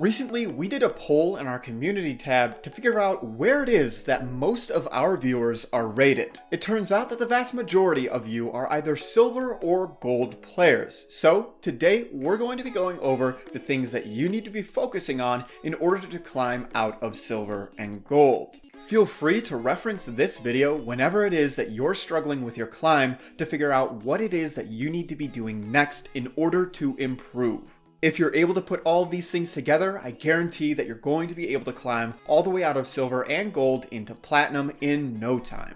Recently, we did a poll in our community tab to figure out where it is that most of our viewers are rated. It turns out that the vast majority of you are either silver or gold players. So today we're going to be going over the things that you need to be focusing on in order to climb out of silver and gold. Feel free to reference this video whenever it is that you're struggling with your climb to figure out what it is that you need to be doing next in order to improve. If you're able to put all of these things together, I guarantee that you're going to be able to climb all the way out of silver and gold into platinum in no time.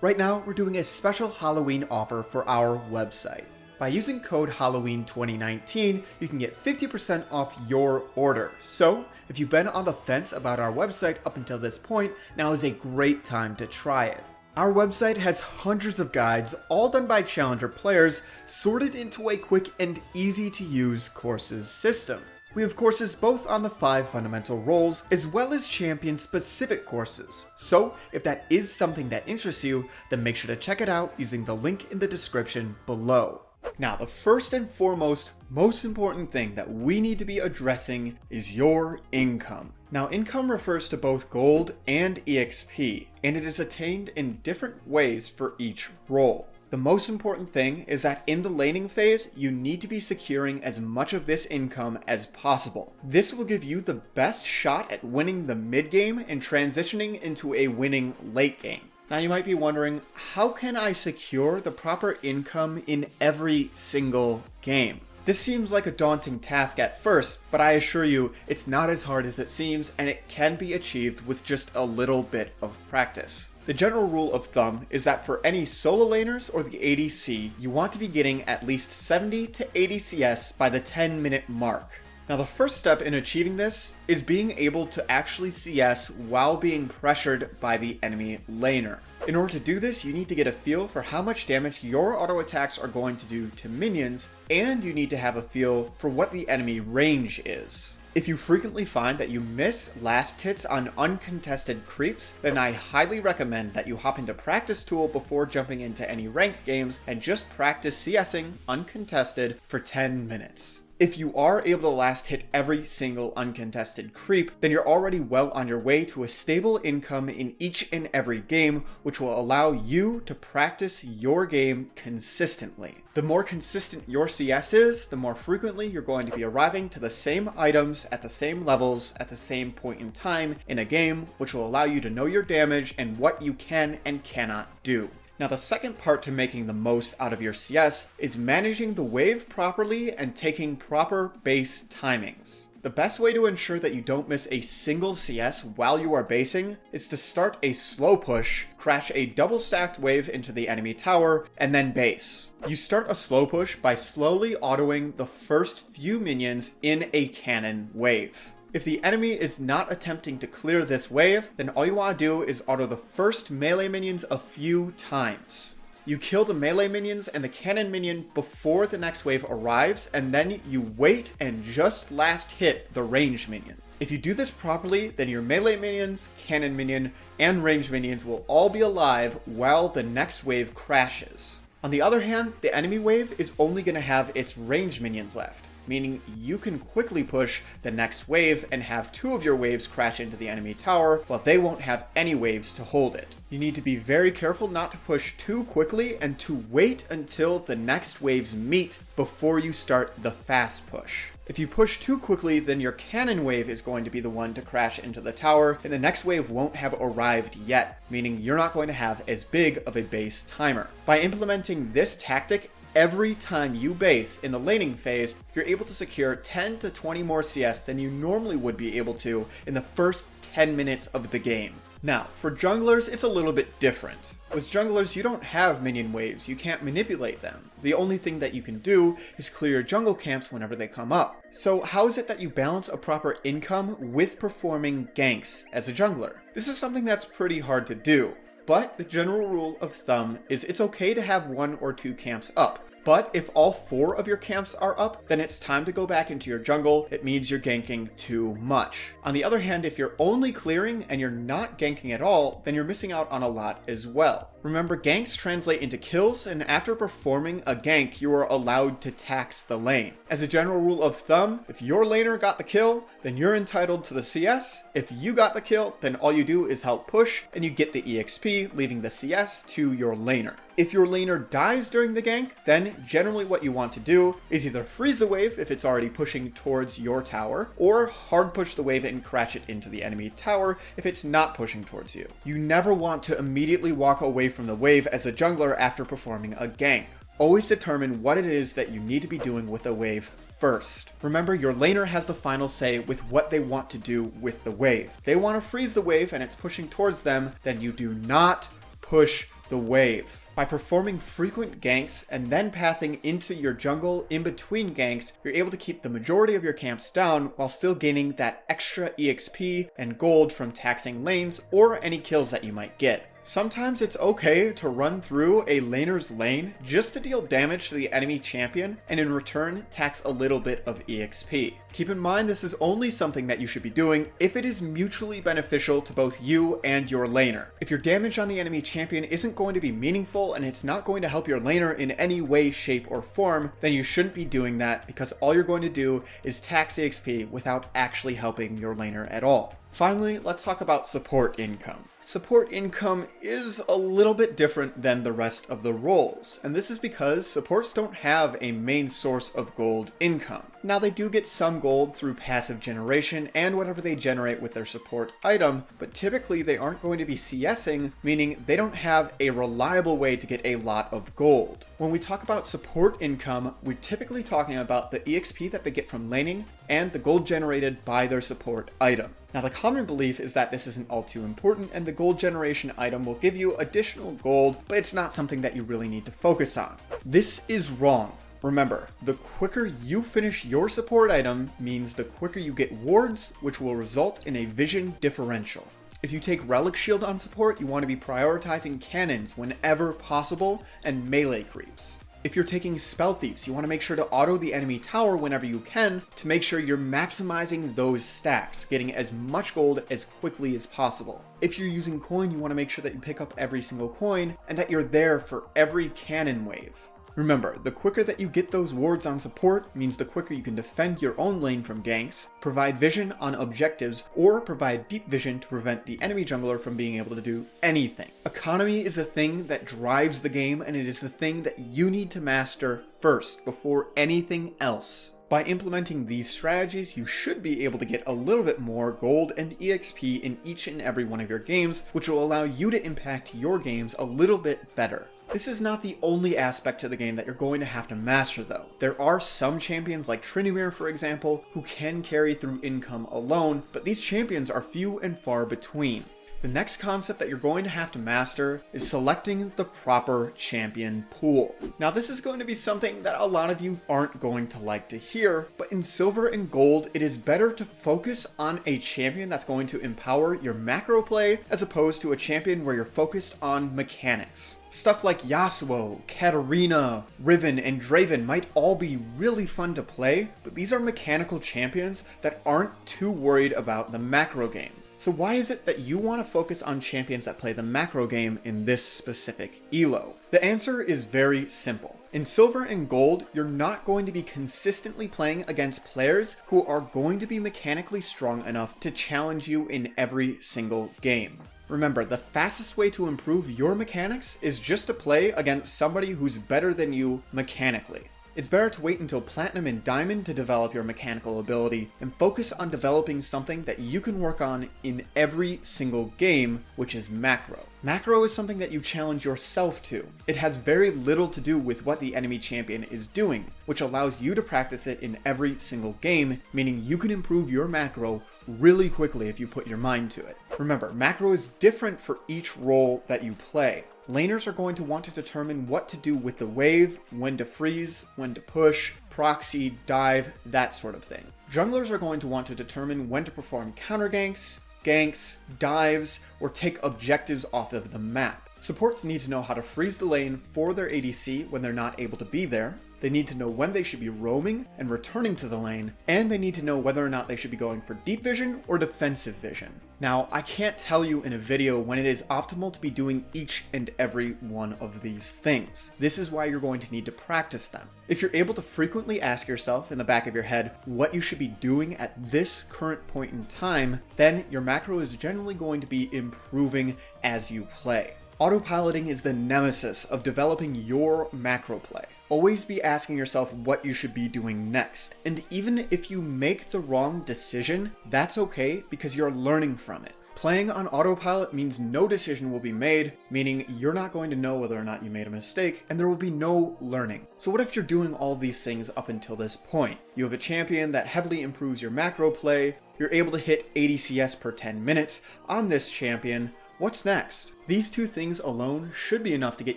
Right now, we're doing a special Halloween offer for our website. By using code Halloween2019, you can get 50% off your order. So, if you've been on the fence about our website up until this point, now is a great time to try it. Our website has hundreds of guides, all done by challenger players, sorted into a quick and easy to use courses system. We have courses both on the 5 fundamental roles, as well as champion specific courses. So if that is something that interests you, then make sure to check it out using the link in the description below. Now, the first and foremost, most important thing that we need to be addressing is your income. Now, income refers to both gold and EXP, and it is attained in different ways for each role. The most important thing is that in the laning phase, you need to be securing as much of this income as possible. This will give you the best shot at winning the mid game and transitioning into a winning late game. Now you might be wondering, how can I secure the proper income in every single game? This seems like a daunting task at first, but I assure you it's not as hard as it seems, and it can be achieved with just a little bit of practice. The general rule of thumb is that for any solo laners or the ADC, you want to be getting at least 70 to 80 CS by the 10-minute mark. Now the first step in achieving this is being able to actually CS while being pressured by the enemy laner. In order to do this, you need to get a feel for how much damage your auto attacks are going to do to minions, and you need to have a feel for what the enemy range is. If you frequently find that you miss last hits on uncontested creeps, then I highly recommend that you hop into Practice Tool before jumping into any ranked games and just practice CSing uncontested for 10 minutes. If you are able to last hit every single uncontested creep, then you're already well on your way to a stable income in each and every game, which will allow you to practice your game consistently. The more consistent your CS is, the more frequently you're going to be arriving to the same items at the same levels at the same point in time in a game, which will allow you to know your damage and what you can and cannot do. Now the second part to making the most out of your CS is managing the wave properly and taking proper base timings. The best way to ensure that you don't miss a single CS while you are basing is to start a slow push, crash a double stacked wave into the enemy tower, and then base. You start a slow push by slowly autoing the first few minions in a cannon wave. If the enemy is not attempting to clear this wave, then all you want to do is auto the first melee minions a few times. You kill the melee minions and the cannon minion before the next wave arrives, and then you wait and just last hit the range minion. If you do this properly, then your melee minions, cannon minion, and range minions will all be alive while the next wave crashes. On the other hand, the enemy wave is only going to have its range minions left, meaning you can quickly push the next wave and have 2 of your waves crash into the enemy tower while they won't have any waves to hold it. You need to be very careful not to push too quickly and to wait until the next waves meet before you start the fast push. If you push too quickly, then your cannon wave is going to be the one to crash into the tower, and the next wave won't have arrived yet, meaning you're not going to have as big of a base timer. By implementing this tactic, every time you base in the laning phase, you're able to secure 10 to 20 more CS than you normally would be able to in the first 10 minutes of the game. Now, for junglers, it's a little bit different. With junglers, you don't have minion waves, you can't manipulate them. The only thing that you can do is clear your jungle camps whenever they come up. So how is it that you balance a proper income with performing ganks as a jungler? This is something that's pretty hard to do, but the general rule of thumb is it's okay to have 1 or 2 camps up. But if all 4 of your camps are up, then it's time to go back into your jungle. It means you're ganking too much. On the other hand, if you're only clearing and you're not ganking at all, then you're missing out on a lot as well. Remember, ganks translate into kills, and after performing a gank, you are allowed to tax the lane. As a general rule of thumb, if your laner got the kill, then you're entitled to the CS. If you got the kill, then all you do is help push, and you get the EXP, leaving the CS to your laner. If your laner dies during the gank, then generally what you want to do is either freeze the wave if it's already pushing towards your tower, or hard push the wave and crash it into the enemy tower if it's not pushing towards you. You never want to immediately walk away from the wave as a jungler after performing a gank. Always determine what it is that you need to be doing with the wave first. Remember, your laner has the final say with what they want to do with the wave. They want to freeze the wave and it's pushing towards them, then you do not push the wave. By performing frequent ganks and then pathing into your jungle in between ganks, you're able to keep the majority of your camps down while still gaining that extra EXP and gold from taxing lanes or any kills that you might get. Sometimes it's okay to run through a laner's lane just to deal damage to the enemy champion and in return tax a little bit of EXP. Keep in mind this is only something that you should be doing if it is mutually beneficial to both you and your laner. If your damage on the enemy champion isn't going to be meaningful and it's not going to help your laner in any way, shape, or form, then you shouldn't be doing that because all you're going to do is tax EXP without actually helping your laner at all. Finally, let's talk about support income. Support income is a little bit different than the rest of the roles, and this is because supports don't have a main source of gold income. Now they do get some gold through passive generation and whatever they generate with their support item, but typically they aren't going to be CSing, meaning they don't have a reliable way to get a lot of gold. When we talk about support income, we're typically talking about the EXP that they get from laning and the gold generated by their support item. Now the common belief is that this isn't all too important and the gold generation item will give you additional gold, but it's not something that you really need to focus on. This is wrong. Remember, the quicker you finish your support item means the quicker you get wards, which will result in a vision differential. If you take Relic Shield on support, you want to be prioritizing cannons whenever possible and melee creeps. If you're taking Spell Thieves, you want to make sure to auto the enemy tower whenever you can to make sure you're maximizing those stacks, getting as much gold as quickly as possible. If you're using coin, you want to make sure that you pick up every single coin and that you're there for every cannon wave. Remember, the quicker that you get those wards on support means the quicker you can defend your own lane from ganks, provide vision on objectives, or provide deep vision to prevent the enemy jungler from being able to do anything. Economy is the thing that drives the game, and it is the thing that you need to master first before anything else. By implementing these strategies, you should be able to get a little bit more gold and EXP in each and every one of your games, which will allow you to impact your games a little bit better. This is not the only aspect to the game that you're going to have to master though. There are some champions like Tryndamere, for example, who can carry through income alone, but these champions are few and far between. The next concept that you're going to have to master is selecting the proper champion pool. Now this is going to be something that a lot of you aren't going to like to hear, but in silver and gold, it is better to focus on a champion that's going to empower your macro play as opposed to a champion where you're focused on mechanics. Stuff like Yasuo, Katarina, Riven, and Draven might all be really fun to play, but these are mechanical champions that aren't too worried about the macro game. So why is it that you want to focus on champions that play the macro game in this specific elo? The answer is very simple. In silver and gold, you're not going to be consistently playing against players who are going to be mechanically strong enough to challenge you in every single game. Remember, the fastest way to improve your mechanics is just to play against somebody who's better than you mechanically. It's better to wait until Platinum and Diamond to develop your mechanical ability and focus on developing something that you can work on in every single game, which is macro. Macro is something that you challenge yourself to. It has very little to do with what the enemy champion is doing, which allows you to practice it in every single game, meaning you can improve your macro really quickly if you put your mind to it. Remember, macro is different for each role that you play. Laners are going to want to determine what to do with the wave, when to freeze, when to push, proxy, dive, that sort of thing. Junglers are going to want to determine when to perform counter ganks, dives, or take objectives off of the map. Supports need to know how to freeze the lane for their ADC when they're not able to be there. They need to know when they should be roaming and returning to the lane, and they need to know whether or not they should be going for deep vision or defensive vision. Now, I can't tell you in a video when it is optimal to be doing each and every one of these things. This is why you're going to need to practice them. If you're able to frequently ask yourself in the back of your head what you should be doing at this current point in time, then your macro is generally going to be improving as you play. Autopiloting is the nemesis of developing your macro play. Always be asking yourself what you should be doing next. And even if you make the wrong decision, that's okay because you're learning from it. Playing on autopilot means no decision will be made, meaning you're not going to know whether or not you made a mistake, and there will be no learning. So what if you're doing all these things up until this point? You have a champion that heavily improves your macro play, you're able to hit 80 CS per 10 minutes on this champion. What's next? These two things alone should be enough to get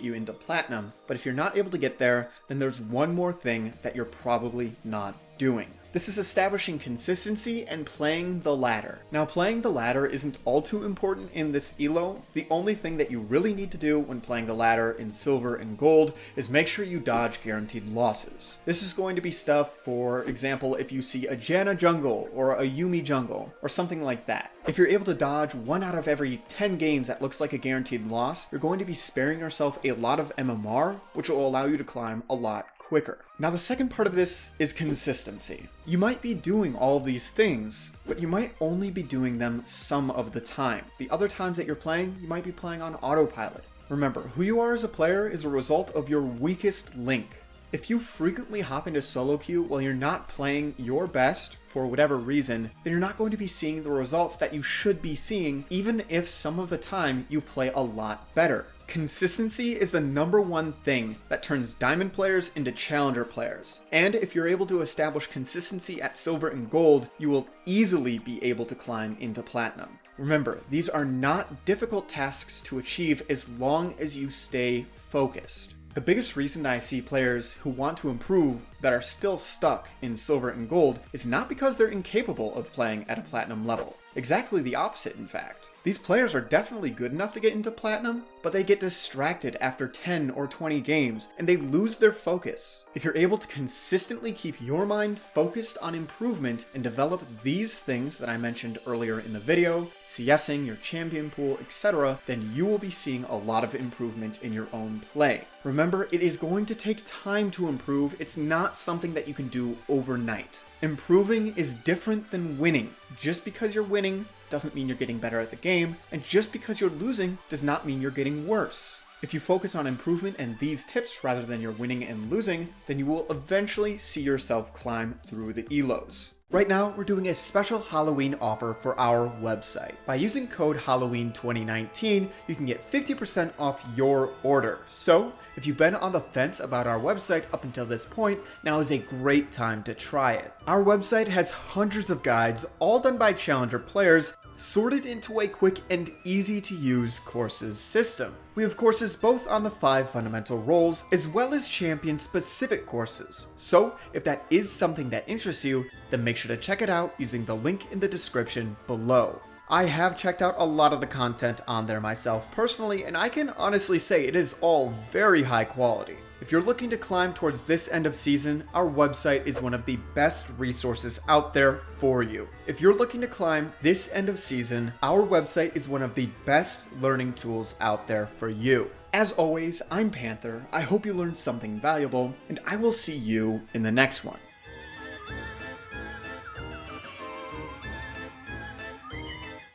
you into platinum, but if you're not able to get there, then there's one more thing that you're probably not doing. This is establishing consistency and playing the ladder. Now, playing the ladder isn't all too important in this elo. The only thing that you really need to do when playing the ladder in silver and gold is make sure you dodge guaranteed losses. This is going to be stuff, for example, if you see a Janna jungle or a Yuumi jungle or something like that. If you're able to dodge 1 out of every 10 games that looks like a guaranteed loss, you're going to be sparing yourself a lot of MMR, which will allow you to climb a lot quicker. Now, the second part of this is consistency. You might be doing all of these things, but you might only be doing them some of the time. The other times that you're playing, you might be playing on autopilot. Remember, who you are as a player is a result of your weakest link. If you frequently hop into solo queue while you're not playing your best for whatever reason, then you're not going to be seeing the results that you should be seeing, even if some of the time you play a lot better. Consistency is the #1 thing that turns diamond players into challenger players. And if you're able to establish consistency at silver and gold, you will easily be able to climb into platinum. Remember, these are not difficult tasks to achieve as long as you stay focused. The biggest reason that I see players who want to improve that are still stuck in silver and gold is not because they're incapable of playing at a platinum level. Exactly the opposite, in fact. These players are definitely good enough to get into platinum, but they get distracted after 10 or 20 games, and they lose their focus. If you're able to consistently keep your mind focused on improvement and develop these things that I mentioned earlier in the video, CSing, your champion pool, etc., then you will be seeing a lot of improvement in your own play. Remember, it is going to take time to improve. It's not something that you can do overnight. Improving is different than winning. Just because you're winning doesn't mean you're getting better at the game, and just because you're losing does not mean you're getting worse. If you focus on improvement and these tips rather than your winning and losing, then you will eventually see yourself climb through the elos. Right now, we're doing a special Halloween offer for our website. By using code Halloween2019, you can get 50% off your order. So, if you've been on the fence about our website up until this point, now is a great time to try it. Our website has hundreds of guides, all done by challenger players, sorted into a quick and easy to use courses system. We have courses both on the 5 fundamental roles as well as champion specific courses. So if that is something that interests you, then make sure to check it out using the link in the description below. I have checked out a lot of the content on there myself personally, and I can honestly say it is all very high quality. If you're looking to climb towards this end of season, our website is one of the best resources out there for you. If you're looking to climb this end of season, our website is one of the best learning tools out there for you. As always, I'm Panther. I hope you learned something valuable, and I will see you in the next one.